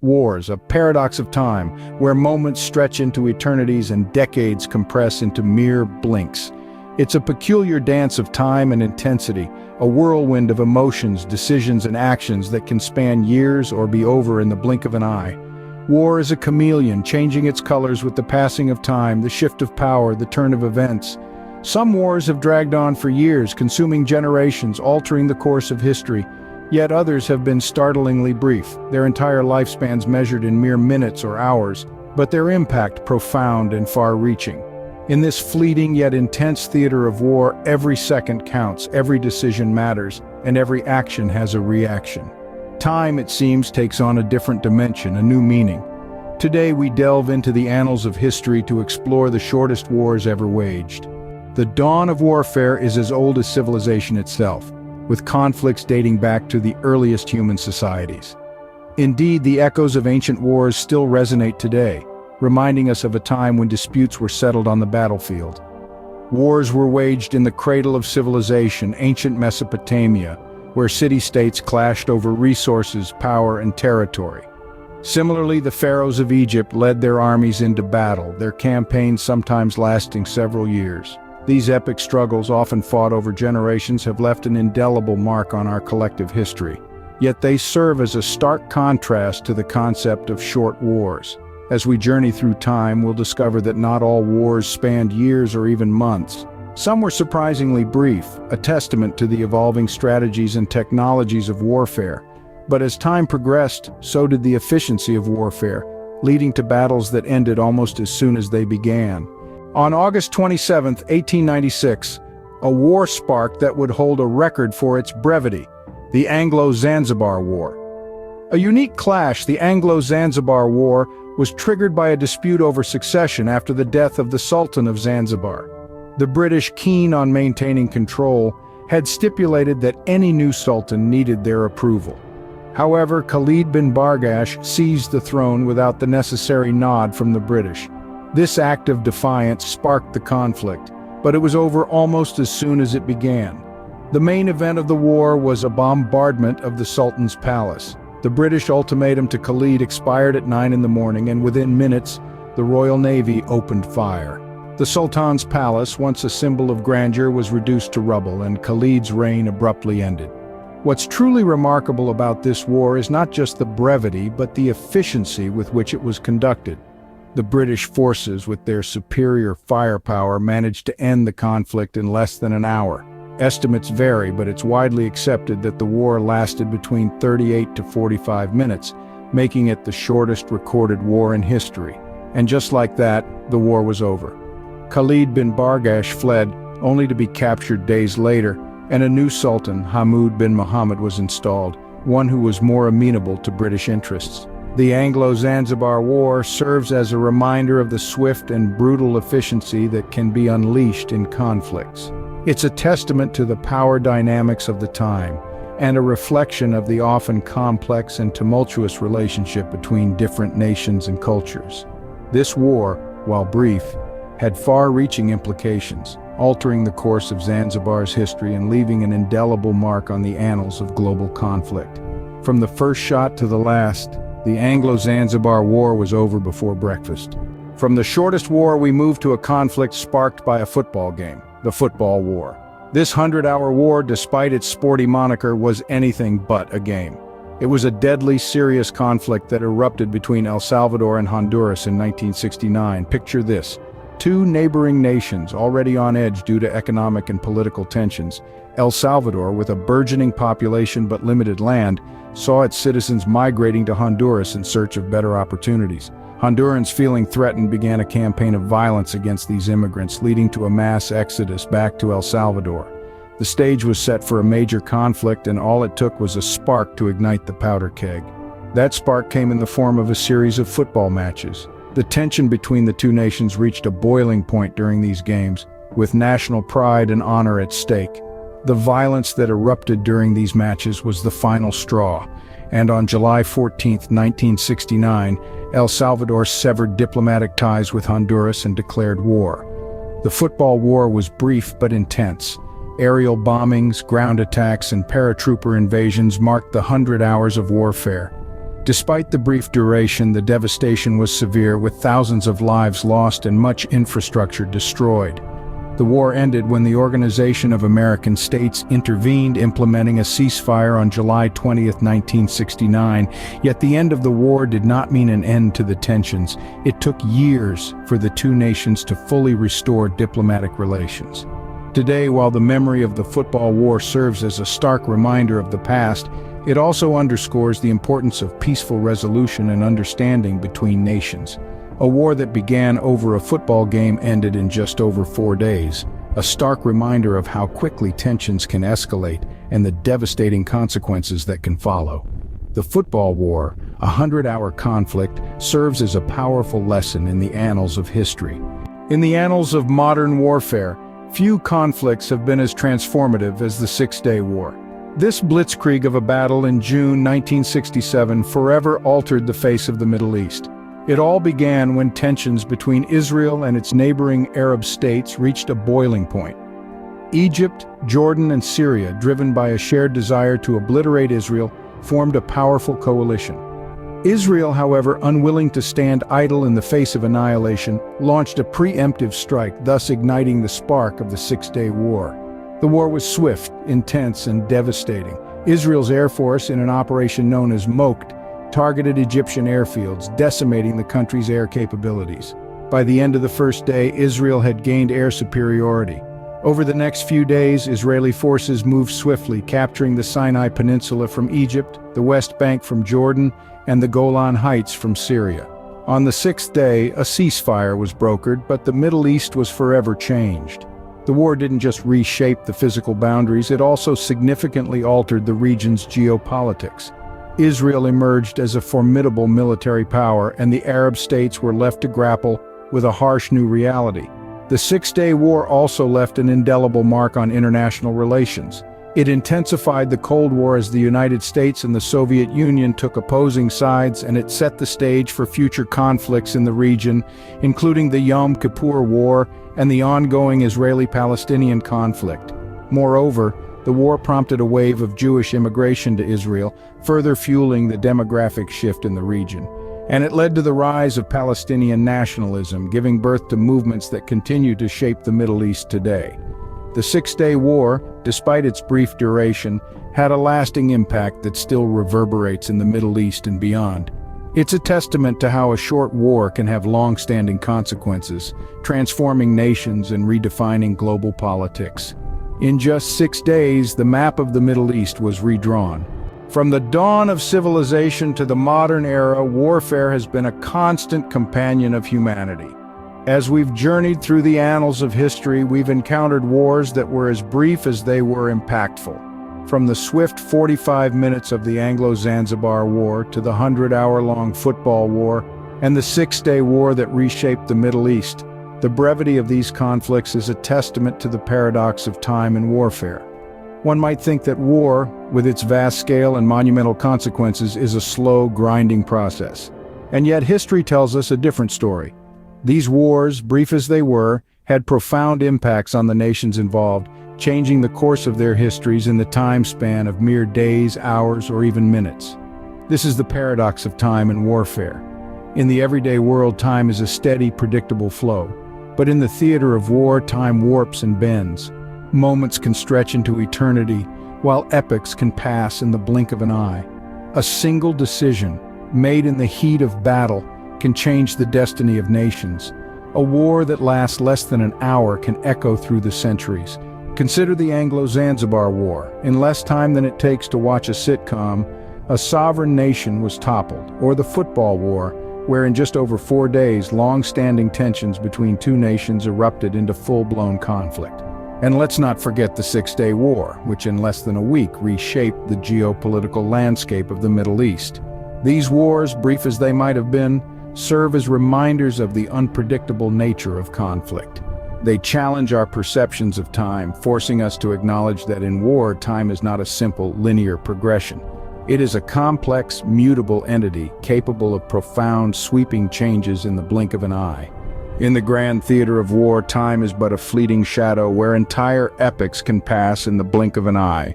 Wars, a paradox of time, where moments stretch into eternities and decades compress into mere blinks. It's a peculiar dance of time and intensity, a whirlwind of emotions, decisions, and actions that can span years or be over in the blink of an eye. War is a chameleon, changing its colors with the passing of time, the shift of power, the turn of events. Some wars have dragged on for years, consuming generations, altering the course of history. Yet others have been startlingly brief, their entire lifespans measured in mere minutes or hours, but their impact profound and far-reaching. In this fleeting yet intense theater of war, every second counts, every decision matters, and every action has a reaction. Time, it seems, takes on a different dimension, a new meaning. Today we delve into the annals of history to explore the shortest wars ever waged. The dawn of warfare is as old as civilization itself, with conflicts dating back to the earliest human societies. Indeed, the echoes of ancient wars still resonate today, reminding us of a time when disputes were settled on the battlefield. Wars were waged in the cradle of civilization, ancient Mesopotamia, where city-states clashed over resources, power, and territory. Similarly, the pharaohs of Egypt led their armies into battle, their campaigns sometimes lasting several years. These epic struggles, often fought over generations, have left an indelible mark on our collective history. Yet they serve as a stark contrast to the concept of short wars. As we journey through time, we'll discover that not all wars spanned years or even months. Some were surprisingly brief, a testament to the evolving strategies and technologies of warfare. But as time progressed, so did the efficiency of warfare, leading to battles that ended almost as soon as they began. On August 27, 1896, a war sparked that would hold a record for its brevity, the Anglo-Zanzibar War. A unique clash, the Anglo-Zanzibar War, was triggered by a dispute over succession after the death of the Sultan of Zanzibar. The British, keen on maintaining control, had stipulated that any new sultan needed their approval. However, Khalid bin Bargash seized the throne without the necessary nod from the British. This act of defiance sparked the conflict, but it was over almost as soon as it began. The main event of the war was a bombardment of the Sultan's palace. The British ultimatum to Khalid expired at 9 in the morning, and within minutes, the Royal Navy opened fire. The Sultan's palace, once a symbol of grandeur, was reduced to rubble, and Khalid's reign abruptly ended. What's truly remarkable about this war is not just the brevity, but the efficiency with which it was conducted. The British forces, with their superior firepower, managed to end the conflict in less than an hour. Estimates vary, but it's widely accepted that the war lasted between 38 to 45 minutes, making it the shortest recorded war in history. And just like that, the war was over. Khalid bin Bargash fled, only to be captured days later, and a new sultan, Hamud bin Muhammad, was installed, one who was more amenable to British interests. The Anglo-Zanzibar War serves as a reminder of the swift and brutal efficiency that can be unleashed in conflicts. It's a testament to the power dynamics of the time, and a reflection of the often complex and tumultuous relationship between different nations and cultures. This war, while brief, had far-reaching implications, altering the course of Zanzibar's history and leaving an indelible mark on the annals of global conflict. From the first shot to the last, the Anglo-Zanzibar War was over before breakfast. From the shortest war, we moved to a conflict sparked by a football game, the Football War. This 100-hour war, despite its sporty moniker, was anything but a game. It was a deadly, serious conflict that erupted between El Salvador and Honduras in 1969. Picture this: two neighboring nations already on edge due to economic and political tensions. El Salvador, with a burgeoning population but limited land, saw its citizens migrating to Honduras in search of better opportunities. Hondurans, feeling threatened, began a campaign of violence against these immigrants, leading to a mass exodus back to El Salvador. The stage was set for a major conflict, and all it took was a spark to ignite the powder keg. That spark came in the form of a series of football matches. The tension between the two nations reached a boiling point during these games, with national pride and honor at stake. The violence that erupted during these matches was the final straw, and on July 14, 1969, El Salvador severed diplomatic ties with Honduras and declared war. The football war was brief but intense. Aerial bombings, ground attacks, and paratrooper invasions marked the 100 hours of warfare. Despite the brief duration, the devastation was severe, with thousands of lives lost and much infrastructure destroyed. The war ended when the Organization of American States intervened, implementing a ceasefire on July 20, 1969. Yet the end of the war did not mean an end to the tensions. It took years for the two nations to fully restore diplomatic relations. Today, while the memory of the football war serves as a stark reminder of the past, it also underscores the importance of peaceful resolution and understanding between nations. A war that began over a football game ended in just over 4 days, a stark reminder of how quickly tensions can escalate and the devastating consequences that can follow. The football war, a 100-hour conflict, serves as a powerful lesson in the annals of history. In the annals of modern warfare, few conflicts have been as transformative as the Six-Day War. This blitzkrieg of a battle in June 1967 forever altered the face of the Middle East. It all began when tensions between Israel and its neighboring Arab states reached a boiling point. Egypt, Jordan, and Syria, driven by a shared desire to obliterate Israel, formed a powerful coalition. Israel, however, unwilling to stand idle in the face of annihilation, launched a preemptive strike, thus igniting the spark of the Six-Day War. The war was swift, intense, and devastating. Israel's Air Force, in an operation known as Moked, targeted Egyptian airfields, decimating the country's air capabilities. By the end of the first day, Israel had gained air superiority. Over the next few days, Israeli forces moved swiftly, capturing the Sinai Peninsula from Egypt, the West Bank from Jordan, and the Golan Heights from Syria. On the sixth day, a ceasefire was brokered, but the Middle East was forever changed. The war didn't just reshape the physical boundaries, it also significantly altered the region's geopolitics. Israel emerged as a formidable military power, and the Arab states were left to grapple with a harsh new reality. The Six-Day War also left an indelible mark on international relations. It intensified the Cold War as the United States and the Soviet Union took opposing sides, and it set the stage for future conflicts in the region, including the Yom Kippur War and the ongoing Israeli-Palestinian conflict. Moreover, the war prompted a wave of Jewish immigration to Israel, further fueling the demographic shift in the region. And it led to the rise of Palestinian nationalism, giving birth to movements that continue to shape the Middle East today. The Six-Day War, despite its brief duration, had a lasting impact that still reverberates in the Middle East and beyond. It's a testament to how a short war can have long-standing consequences, transforming nations and redefining global politics. In just 6 days, the map of the Middle East was redrawn. From the dawn of civilization to the modern era, warfare has been a constant companion of humanity. As we've journeyed through the annals of history, we've encountered wars that were as brief as they were impactful. From the swift 45 minutes of the Anglo-Zanzibar War to the 100-hour-long football war and the Six-Day War that reshaped the Middle East, the brevity of these conflicts is a testament to the paradox of time and warfare. One might think that war, with its vast scale and monumental consequences, is a slow, grinding process. And yet history tells us a different story. These wars, brief as they were, had profound impacts on the nations involved, changing the course of their histories in the time span of mere days, hours, or even minutes. This is the paradox of time and warfare. In the everyday world, time is a steady, predictable flow. But in the theater of war, time warps and bends. Moments can stretch into eternity, while epochs can pass in the blink of an eye. A single decision, made in the heat of battle, can change the destiny of nations. A war that lasts less than an hour can echo through the centuries. Consider the Anglo-Zanzibar War. In less time than it takes to watch a sitcom, a sovereign nation was toppled. Or the football war, where in just over 4 days, long-standing tensions between two nations erupted into full-blown conflict. And let's not forget the Six-Day War, which in less than a week reshaped the geopolitical landscape of the Middle East. These wars, brief as they might have been, serve as reminders of the unpredictable nature of conflict. They challenge our perceptions of time, forcing us to acknowledge that in war, time is not a simple, linear progression. It is a complex, mutable entity capable of profound, sweeping changes in the blink of an eye. In the grand theater of war, time is but a fleeting shadow where entire epochs can pass in the blink of an eye.